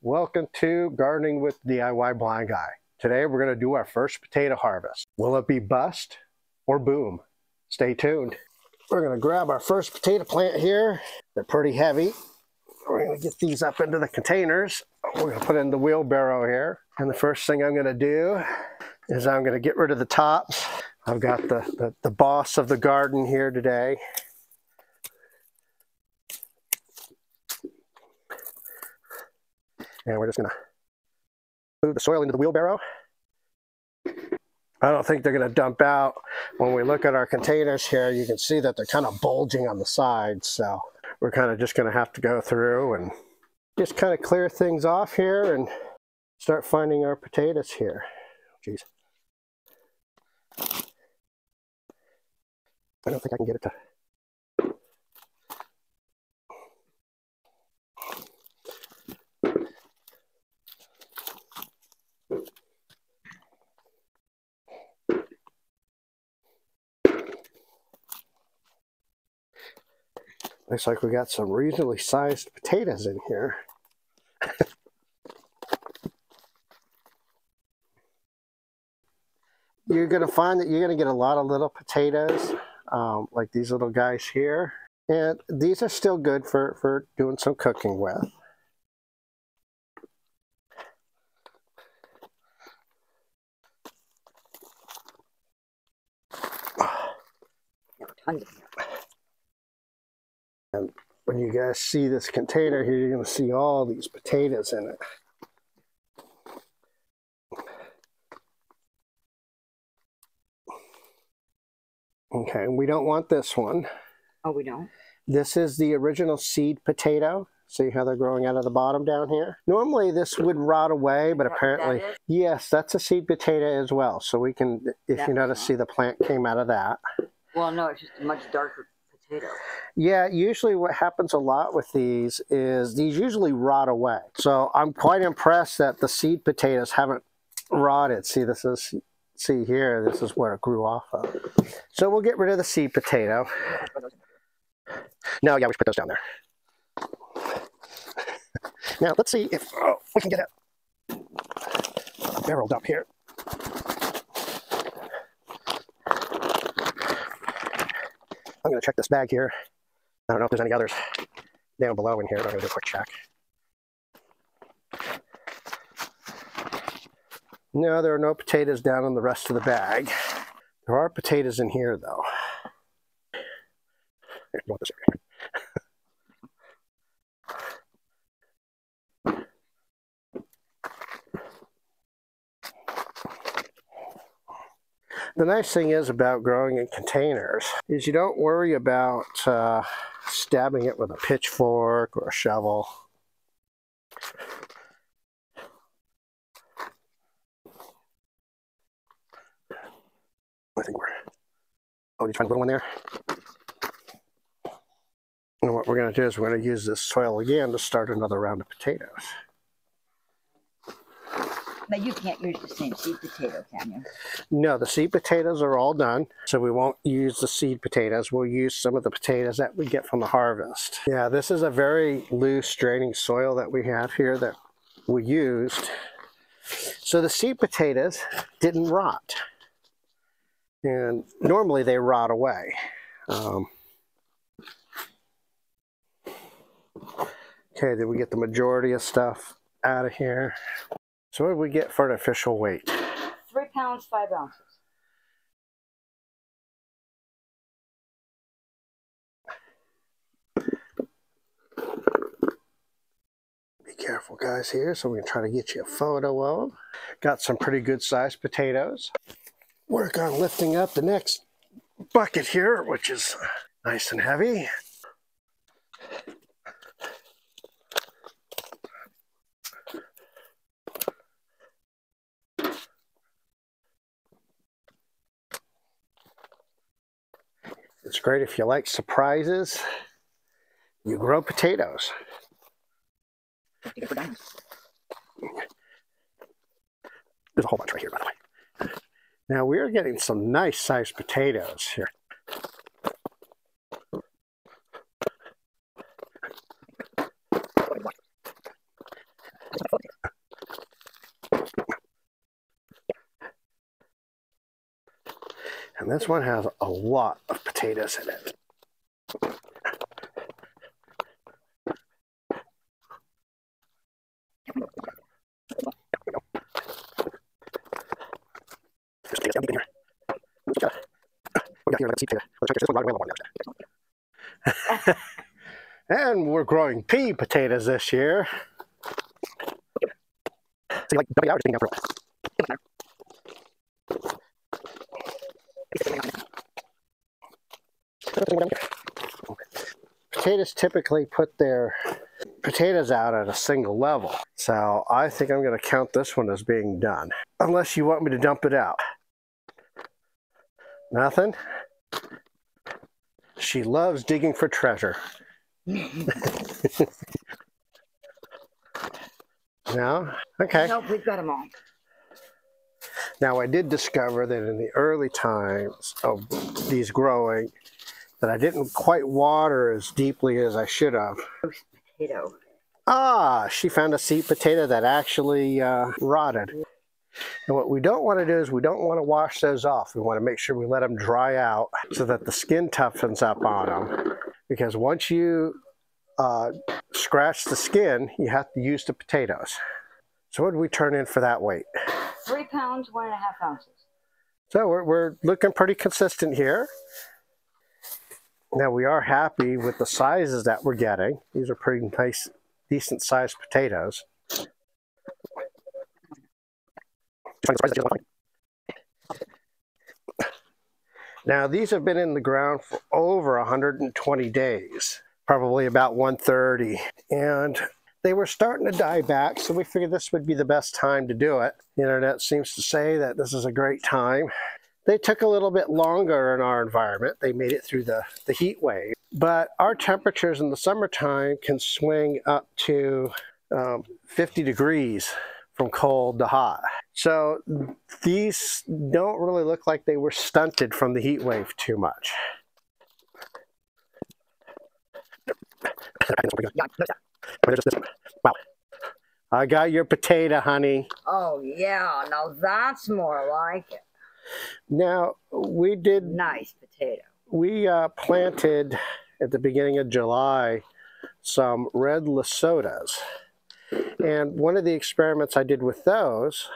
Welcome to Gardening with DIY Blind Guy. Today we're going to do our first potato harvest. Will it be bust or boom? Stay tuned. We're going to grab our first potato plant here. They're pretty heavy. We're going to get these up into the containers. We're going to put it in the wheelbarrow here. And the first thing I'm going to do is I'm going to get rid of the tops. I've got the boss of the garden here today. And we're just going to move the soil into the wheelbarrow. I don't think they're going to dump out. When we look at our containers here, you can see that they're kind of bulging on the sides. So we're kind of just going to have to go through and just kind of clear things off here and start finding our potatoes here. Jeez. I don't think I can get it to... Looks like we got some reasonably sized potatoes in here. You're going to find that you're going to get a lot of little potatoes, like these little guys here. And these are still good for doing some cooking with. And when you guys see this container here, you're going to see all these potatoes in it. Okay, and we don't want this one. Oh, we don't? This is the original seed potato. See how they're growing out of the bottom down here? Normally this would rot away, but apparently, yes, that's a seed potato as well. So we can, if you notice, see the plant came out of that. Well, no, it's just a much darker potato. Yeah, usually what happens a lot with these is these usually rot away. So I'm quite impressed that the seed potatoes haven't rotted. See, see here, this is where it grew off of. So we'll get rid of the seed potato. No, yeah, we should put those down there. Now let's see if we can get it barreled up here. I'm going to check this bag here. I don't know if there's any others down below in here. I'm going to do a quick check. No, there are no potatoes down in the rest of the bag. There are potatoes in here, though. Here, you want this area. The nice thing is about growing in containers is you don't worry about stabbing it with a pitchfork or a shovel. I think oh, you find a little one there? And what we're going to do is we're going to use this soil again to start another round of potatoes. But you can't use the same seed potato, can you? No, the seed potatoes are all done, so we won't use the seed potatoes. We'll use some of the potatoes that we get from the harvest. Yeah, this is a very loose draining soil that we have here that we used. So the seed potatoes didn't rot. And normally they rot away. Okay, did we get the majority of stuff out of here? So what did we get for an official weight? 3 pounds, 5 ounces. Be careful, guys, here. So we can try to get you a photo of them. Got some pretty good sized potatoes. Work on lifting up the next bucket here, which is nice and heavy. It's great if you like surprises. You grow potatoes. There's a whole bunch right here, by the way. Now we're getting some nice sized potatoes here. This one has a lot of potatoes in it. And we're growing pea potatoes this year. So like double out or potatoes typically put their potatoes out at a single level. So I think I'm going to count this one as being done. Unless you want me to dump it out. Nothing? She loves digging for treasure. No? Okay. Nope, we've got them all. Now I did discover that in the early times of these growing, that I didn't quite water as deeply as I should have. Roast potato. Ah, she found a sweet potato that actually rotted. And what we don't want to do is we don't want to wash those off. We want to make sure we let them dry out so that the skin toughens up on them. Because once you scratch the skin, you have to use the potatoes. So what did we turn in for that weight? 3 pounds, 1.5 ounces. So we're looking pretty consistent here. Now we are happy with the sizes that we're getting. These are pretty nice, decent sized potatoes. Now these have been in the ground for over 120 days, probably about 130, and they were starting to die back, so we figured this would be the best time to do it. The internet seems to say that this is a great time. They took a little bit longer in our environment. They made it through the heat wave, but our temperatures in the summertime can swing up to 50 degrees from cold to hot. So these don't really look like they were stunted from the heat wave too much. Wow. I got your potato, honey. Oh, yeah. Now that's more like it. Now, we did... Nice potato. We planted at the beginning of July some red Lesotas. And one of the experiments I did with those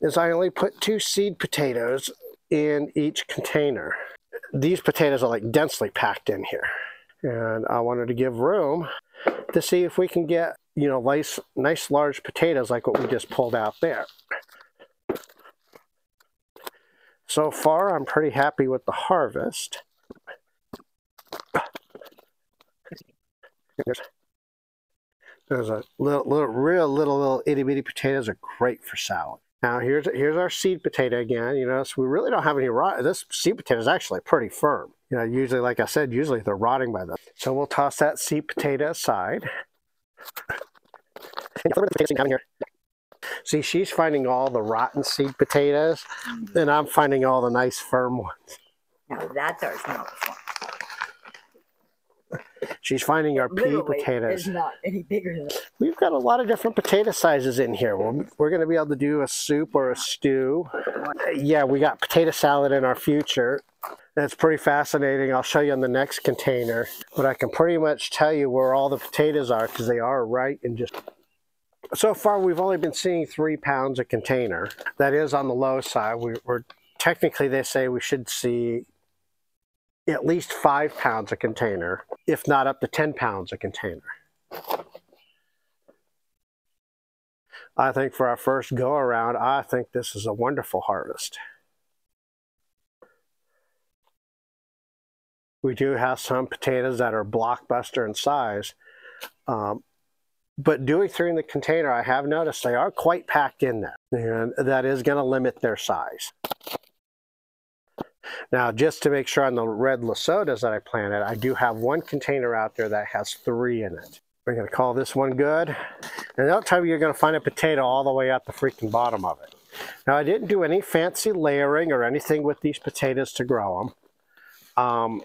is I only put 2 seed potatoes in each container. These potatoes are like densely packed in here. And I wanted to give room to see if we can get, you know, nice large potatoes like what we just pulled out there. So far, I'm pretty happy with the harvest. There's a little itty bitty potatoes are great for salad. Now here's our seed potato again. You know, so we really don't have any rot. This seed potato is actually pretty firm. You know, usually, like I said, usually they're rotting by then. So we'll toss that seed potato aside. See, she's finding all the rotten seed potatoes, and I'm finding all the nice firm ones. Now that's our smallest one. She's finding our pea potatoes. It's not any bigger than that. We've got a lot of different potato sizes in here. We're going to be able to do a soup or a stew. Yeah, we got potato salad in our future. That's pretty fascinating. I'll show you on the next container. But I can pretty much tell you where all the potatoes are because they are right in just... So far, we've only been seeing 3 pounds a container. That is on the low side. We're technically, they say we should see at least 5 pounds a container, if not up to 10 pounds a container. I think for our first go around, I think this is a wonderful harvest. We do have some potatoes that are blockbuster in size, but doing through in the container, I have noticed they are quite packed in there, and that is going to limit their size. Now, just to make sure on the red Lesotas that I planted, I do have 1 container out there that has 3 in it. We're going to call this one good. And that'll tell you you're going to find a potato all the way at the freaking bottom of it. Now, I didn't do any fancy layering or anything with these potatoes to grow them.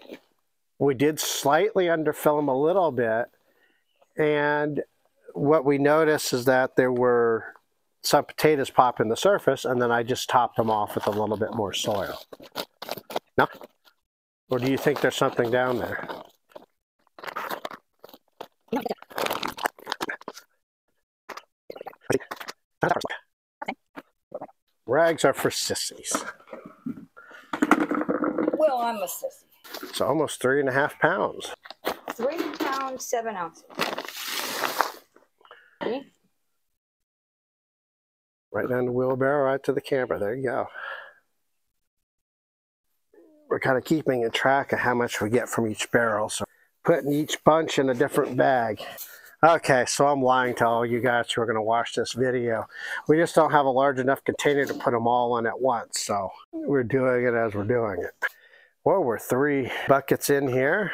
We did slightly underfill them a little bit. And what we noticed is that there were some potatoes popping the surface, and then I just topped them off with a little bit more soil. No? Or do you think there's something down there? Rags are for sissies. Well, I'm a sissy. It's almost 3.5 pounds. 3 pounds, 7 ounces. Okay. Right down the wheelbarrow, right to the camera. There you go. We're kind of keeping a track of how much we get from each barrel. So putting each bunch in a different bag. Okay, so I'm lying to all you guys who are going to watch this video. We just don't have a large enough container to put them all in at once. So we're doing it as we're doing it. Well, we're 3 buckets in here.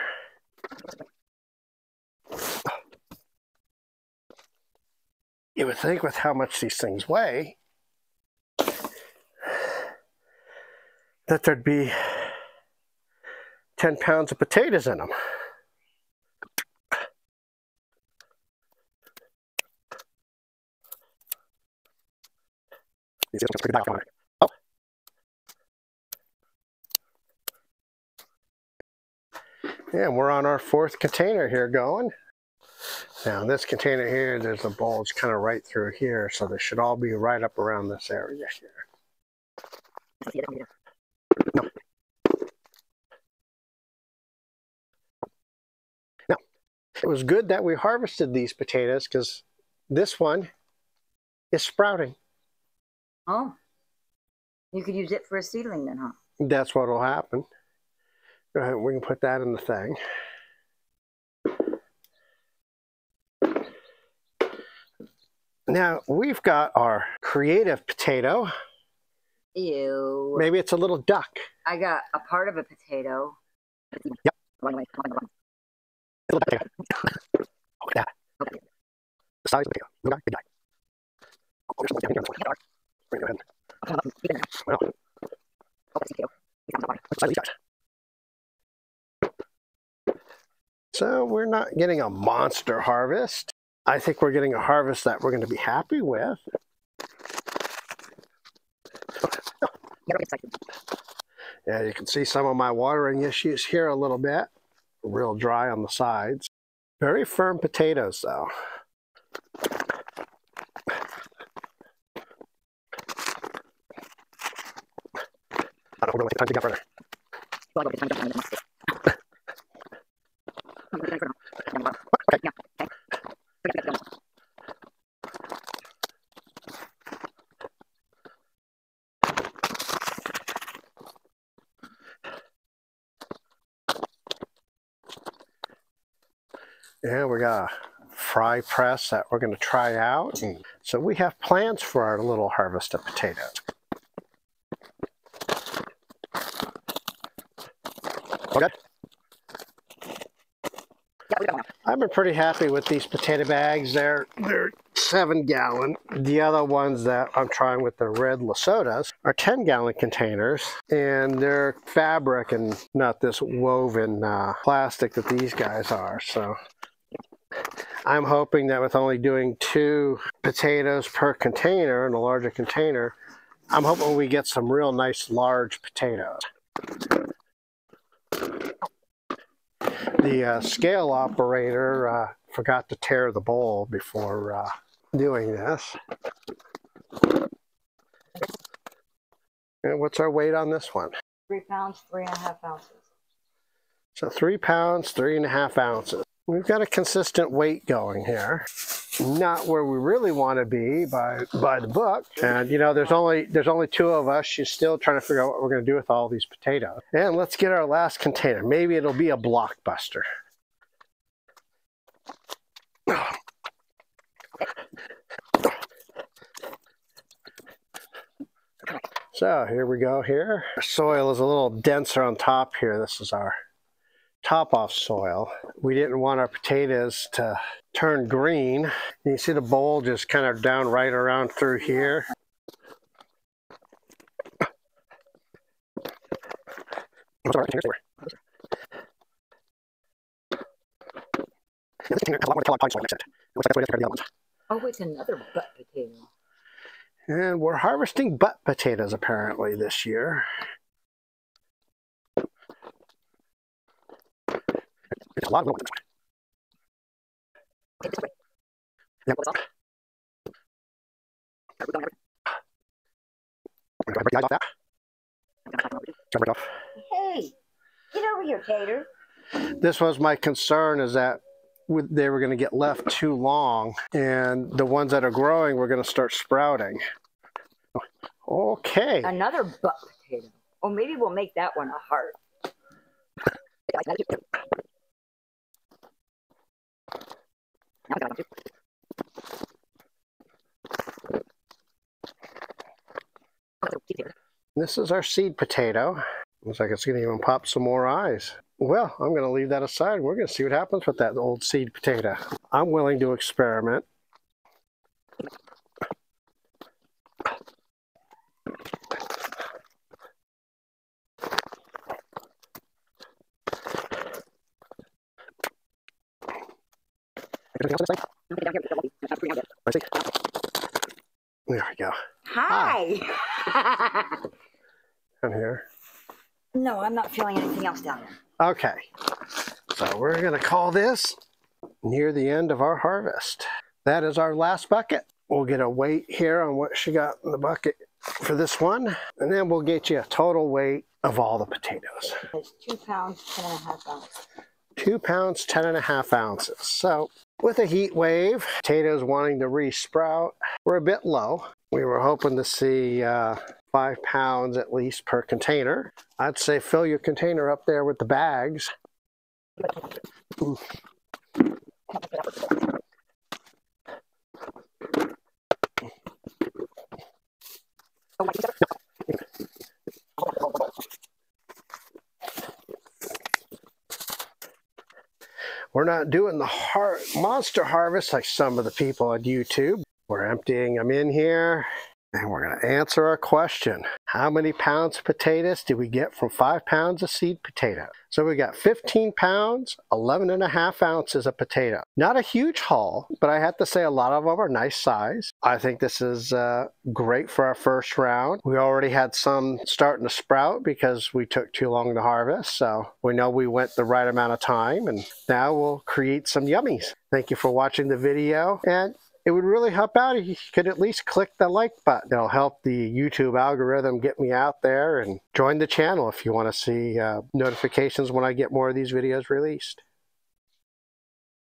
You would think with how much these things weigh, that there'd be 10 pounds of potatoes in them. Oh. Yeah, we're on our 4th container here going. Now in this container here, there's a bulge kind of right through here, so they should all be right up around this area here. No. Now, it was good that we harvested these potatoes because this one is sprouting. Oh. You could use it for a seedling then, huh? That's what will happen. Go ahead, we can put that in the thing. Now, we've got our creative potato. Ew. Maybe it's a little duck. I got a part of a potato. Yep. Little potato. Oh, that. The size of the potato. No guy, big guy. Oh, there's something down here. Bring it in. Well. What's the size of these guys? So we're not getting a monster harvest. I think we're getting a harvest that we're going to be happy with. Yeah, you can see some of my watering issues here a little bit. Real dry on the sides. Very firm potatoes though. I don't really take time to get further. Okay. Yeah, we got a fry press that we're going to try out. And so we have plans for our little harvest of potatoes. Okay. I've been pretty happy with these potato bags. They're 7-gallon. The other ones that I'm trying with the red Lesotas are 10-gallon containers, and they're fabric and not this woven plastic that these guys are. So I'm hoping that with only doing 2 potatoes per container in a larger container, I'm hoping we get some real nice large potatoes. The scale operator forgot to tear the bowl before doing this. And what's our weight on this one? 3 pounds, 3.5 ounces. So 3 pounds, 3.5 ounces. We've got a consistent weight going here. Not where we really want to be by the book. And you know, there's only 2 of us. She's still trying to figure out what we're going to do with all these potatoes. And let's get our last container. Maybe it'll be a blockbuster. So here we go here. Our soil is a little denser on top here. This is our top off soil. We didn't want our potatoes to turn green. You see the bowl just kind of down right around through here. Oh, it's another butt potato. And we're harvesting butt potatoes apparently this year. It's a lot of little ones. Yep. Right off that. Right off. Hey, get over here, Tater. This was my concern, is that they were going to get left too long, and the ones that are growing were going to start sprouting. Okay. Another butt potato. Or maybe we'll make that one a heart. This is our seed potato. Looks like it's going to even pop some more eyes. Well, I'm going to leave that aside. We're going to see what happens with that old seed potato. I'm willing to experiment. There we go. Hi. Down here. No, I'm not feeling anything else down there. Okay. So we're going to call this near the end of our harvest. That is our last bucket. We'll get a weight here on what she got in the bucket for this one, and then we'll get you a total weight of all the potatoes. It's 2 pounds, 10.5 ounces. 2 pounds, 10.5 ounces. So with a heat wave, potatoes wanting to re-sprout, we're a bit low. We were hoping to see 5 pounds at least per container. I'd say fill your container up there with the bags. We're not doing the monster harvest like some of the people on YouTube. We're emptying them in here, and we're going to answer our question. How many pounds of potatoes do we get from 5 pounds of seed potato? So we got 15 pounds, 11.5 ounces of potato. Not a huge haul, but I have to say a lot of them are nice size. I think this is great for our first round. We already had some starting to sprout because we took too long to harvest. So we know we went the right amount of time, and now we'll create some yummies. Thank you for watching the video, and it would really help out if you could at least click the like button. It'll help the YouTube algorithm get me out there, and join the channel if you want to see notifications when I get more of these videos released.